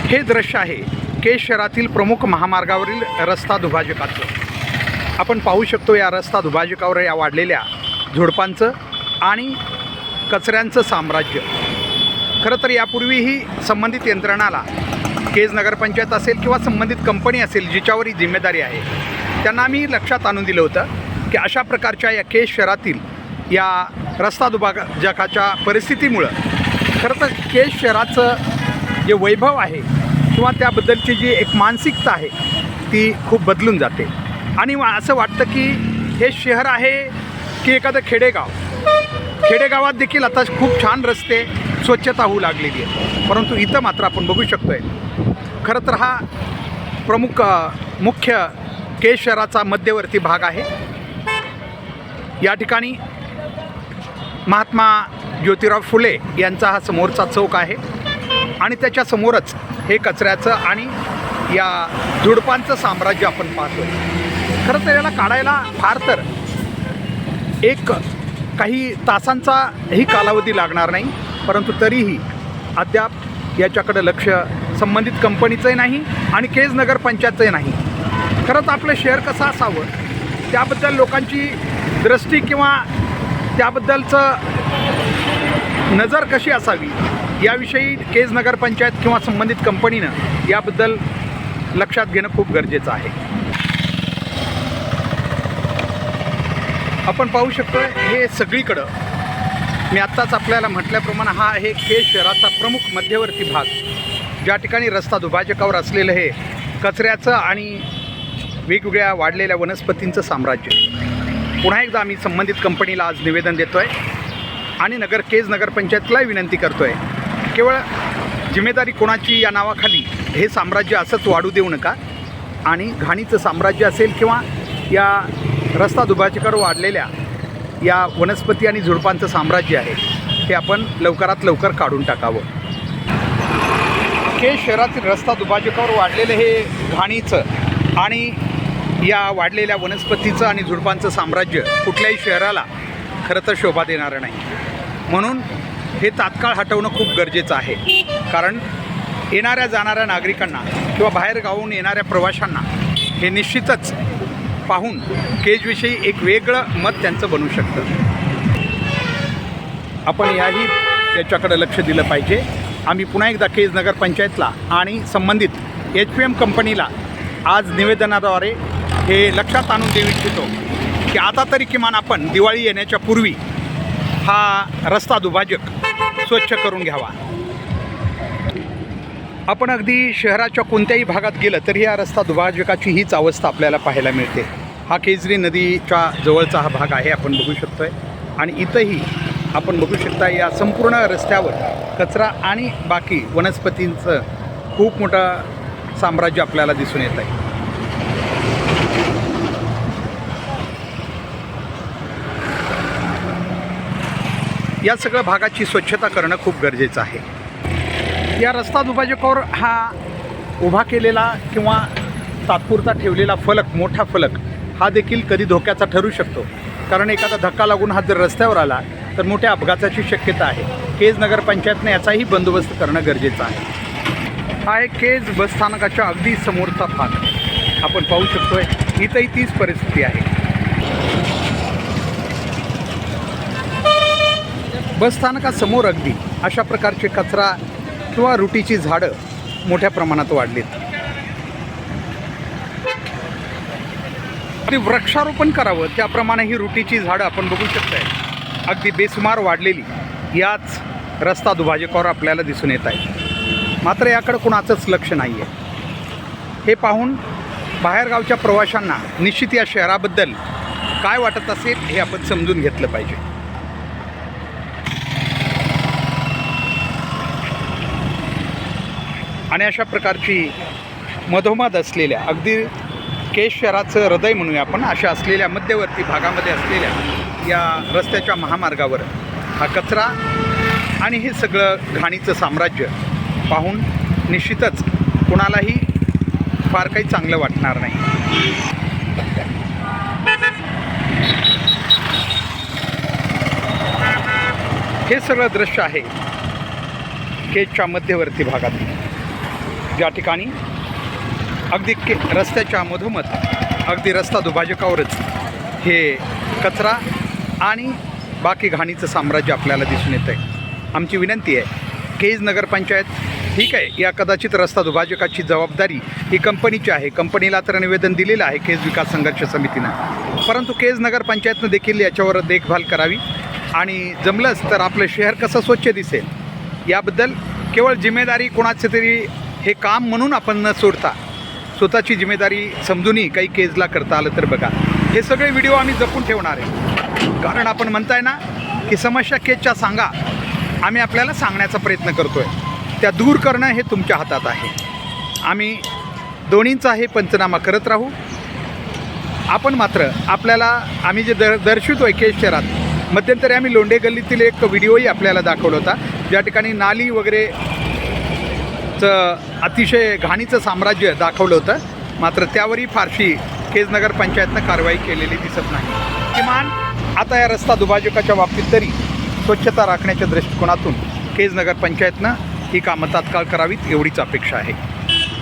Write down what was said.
हे दृश्य आहे केज शहरातील प्रमुख महामार्गावरील रस्ता दुभाजकाचं। आपण पाहू शकतो या रस्ता दुभाजकावर या वाढलेल्या झुडपांचं आणि कचऱ्यांचं साम्राज्य। खरं तर यापूर्वीही संबंधित यंत्रणाला केज नगरपंचायत असेल किंवा संबंधित कंपनी असेल जिच्यावर ही जिम्मेदारी आहे त्यांना आम्ही लक्षात आणून दिलं होतं की अशा प्रकारच्या या केज शहरातील या रस्ता दुभाजकाच्या परिस्थितीमुळं खरं तर केज शहराचं जे वैभव आहे किंवा त्याबद्दलची जी एक मानसिकता आहे ती खूप बदलून जाते आणि असं वाटतं की हे शहर आहे की एखादं खेडेगावात देखील आता खूप छान रस्ते स्वच्छता होऊ लागलेली आहे, परंतु इथं मात्र आपण बघू शकतो आहे खरं तर हा मुख्य केज शहराचा मध्यवर्ती भाग आहे। या ठिकाणी महात्मा ज्योतिराव फुले यांचा हा समोरचा चौक आहे आणि त्याच्यासमोरच हे कचऱ्याचं आणि या झुडपांचं साम्राज्य आपण पाहतो। खरं तर याला काढायला फार तर एक काही तासांचाही कालावधी लागणार नाही, परंतु तरीही अद्याप याच्याकडे लक्ष संबंधित कंपनीचंही नाही आणि केज नगरपंचायतचंही नाही। खरंच आपलं शहर कसं असावं त्याबद्दल लोकांची दृष्टी किंवा त्याबद्दलचं नजर कशी असावी याविषयी केज नगरपंचायत किंवा संबंधित कंपनीनं याबद्दल लक्षात घेणं खूप गरजेचं आहे। आपण पाहू शकतो हे सगळीकडं मी आत्ताच आपल्याला म्हटल्याप्रमाणे हा आहे केज शहराचा प्रमुख मध्यवर्ती भाग, ज्या ठिकाणी रस्ता दुभाजकावर असलेलं हे कचऱ्याचं आणि वेगवेगळ्या वाढलेल्या वनस्पतींचं साम्राज्य। पुन्हा एकदा आम्ही संबंधित कंपनीला आज निवेदन देतो आहे आणि केज नगरपंचायतलाही विनंती करतो आहे केवळ जिम्मेदारी कोणाची या नावाखाली हे साम्राज्य असंच वाढू देऊ नका आणि घाणीचं साम्राज्य असेल किंवा या रस्ता दुभाजकावर वाढलेल्या या वनस्पती आणि झुडपांचं साम्राज्य आहे हे आपण लवकरात लवकर काढून टाकावं। केज शहरातील रस्ता दुभाजकावर वाढलेलं हे घाणीचं आणि या वाढलेल्या वनस्पतीचं आणि झुडपांचं साम्राज्य कुठल्याही शहराला खरं तर शोभा देणारं नाही, म्हणून हे तात्काळ हटवणं खूप गरजेचं आहे। कारण येणाऱ्या जाणाऱ्या नागरिकांना किंवा बाहेर गावाहून येणाऱ्या प्रवाशांना हे निश्चितच पाहून केजविषयी एक वेगळं मत त्यांचं बनू शकतं। आपण याच्याकडे लक्ष दिलं पाहिजे। आम्ही पुन्हा एकदा केज नगरपंचायतला आणि संबंधित HPM कंपनीला आज निवेदनाद्वारे हे लक्षात आणून देऊ इच्छितो की आता तरी किमान आपण दिवाळी येण्याच्या पूर्वी हा रस्ता दुभाजक स्वच्छ करून घ्यावा। आपण अगदी शहराच्या कोणत्याही भागात गेलं तरी या रस्ता दुभाजकाची हीच अवस्था आपल्याला पाहायला मिळते। हा केजरी नदीच्या जवळचा हा भाग आहे, आपण बघू शकतो आहे आणि इथंही आपण बघू शकता या संपूर्ण रस्त्यावर कचरा आणि बाकी वनस्पतींचं खूप मोठं साम्राज्य आपल्याला दिसून येत आहे। या सगळ्या भागाची स्वच्छता करणं खूप गरजेचं आहे। या रस्ता दुभाजकावर हा उभा केलेला किंवा तात्पुरता ठेवलेला फलक, मोठा फलक हा देखील कधी धोक्याचा ठरू शकतो, कारण एखादा धक्का लागून हा जर रस्त्यावर आला तर मोठ्या अपघाताची शक्यता आहे। केज नगरपंचायतने याचाही बंदोबस्त करणं गरजेचं आहे। हा एक केज बसस्थानकाच्या अगदी समोरचा भाग आपण पाहू शकतोय, इथंही तीच परिस्थिती आहे। बसस्थानकासमोर अगदी अशा प्रकारचे कचरा किंवा रुटीची झाडं मोठ्या प्रमाणात वाढलीत। वृक्षारोपण करावं त्याप्रमाणे ही रुटीची झाडं आपण बघू शकताय अगदी बेसुमार वाढलेली याच रस्ता दुभाजकावर आपल्याला दिसून येत आहे। मात्र याकडे कुणाचंच लक्ष नाही आहे। हे पाहून बाहेरगावच्या प्रवाशांना निश्चित या शहराबद्दल काय वाटत असेल हे आपण समजून घेतलं पाहिजे। आणि अशा प्रकारची मधोमध असलेल्या अगदी केज शहराचं हृदय म्हणूया आपण, अशा असलेल्या मध्यवर्ती भागामध्ये असलेल्या या रस्त्याच्या महामार्गावर हा कचरा आणि हे सगळं घाणीचं साम्राज्य पाहून निश्चितच कोणालाही फार काही चांगलं वाटणार नाही। हे सगळं दृश्य आहे केजच्या मध्यवर्ती भागात। ज्या ठिकाणी अगदी रस्त्याच्या मधोमध अगदी रस्ता दुभाजकावरच हे कचरा आणि बाकी घाणीचं साम्राज्य आपल्याला दिसून येतं आहे. आमची विनंती आहे, केज नगरपंचायत ठीक आहे, या कदाचित रस्ता दुभाजकाची जबाबदारी ही कंपनीची आहे. कंपनीला तर निवेदन दिलेलं आहे केज विकास संघर्ष समितीनं, परंतु केज नगरपंचायतनं देखील याच्यावर देखभाल करावी आणि जमलंच तर आपलं शहर कसं स्वच्छ दिसेल याबद्दल केवळ जिम्मेदारी कोणाचे तरी हे काम म्हणून आपण न सोडता स्वतःची जिम्मेदारी समजूनही काही केजला करता आलं तर बघा. हे सगळे व्हिडिओ आम्ही जपून ठेवणार आहे, कारण आपण म्हणताय ना की समस्या केजच्या सांगा, आम्ही आपल्याला सांगण्याचा प्रयत्न करतो आहे. त्या दूर करणं हे तुमच्या हातात आहे. आम्ही दोन्हींचा हे पंचनामा करत राहू. आपण मात्र आपल्याला आम्ही जे दर्शवतो आहे केज शहरात, मध्यंतरी आम्ही लोंढे गल्लीतील एक व्हिडिओही आपल्याला दाखवला होता, ज्या ठिकाणी नाली वगैरेचं अतिशय घाणीचं साम्राज्य दाखवलं होतं, मात्र त्यावरही फारशी केज नगरपंचायतनं कारवाई केलेली दिसत नाही. किमान आता या रस्ता दुभाजकाच्या बाबतीत तरी स्वच्छता राखण्याच्या दृष्टिकोनातून केज नगरपंचायतनं ही कामं तात्काळ करावीत एवढीच अपेक्षा आहे.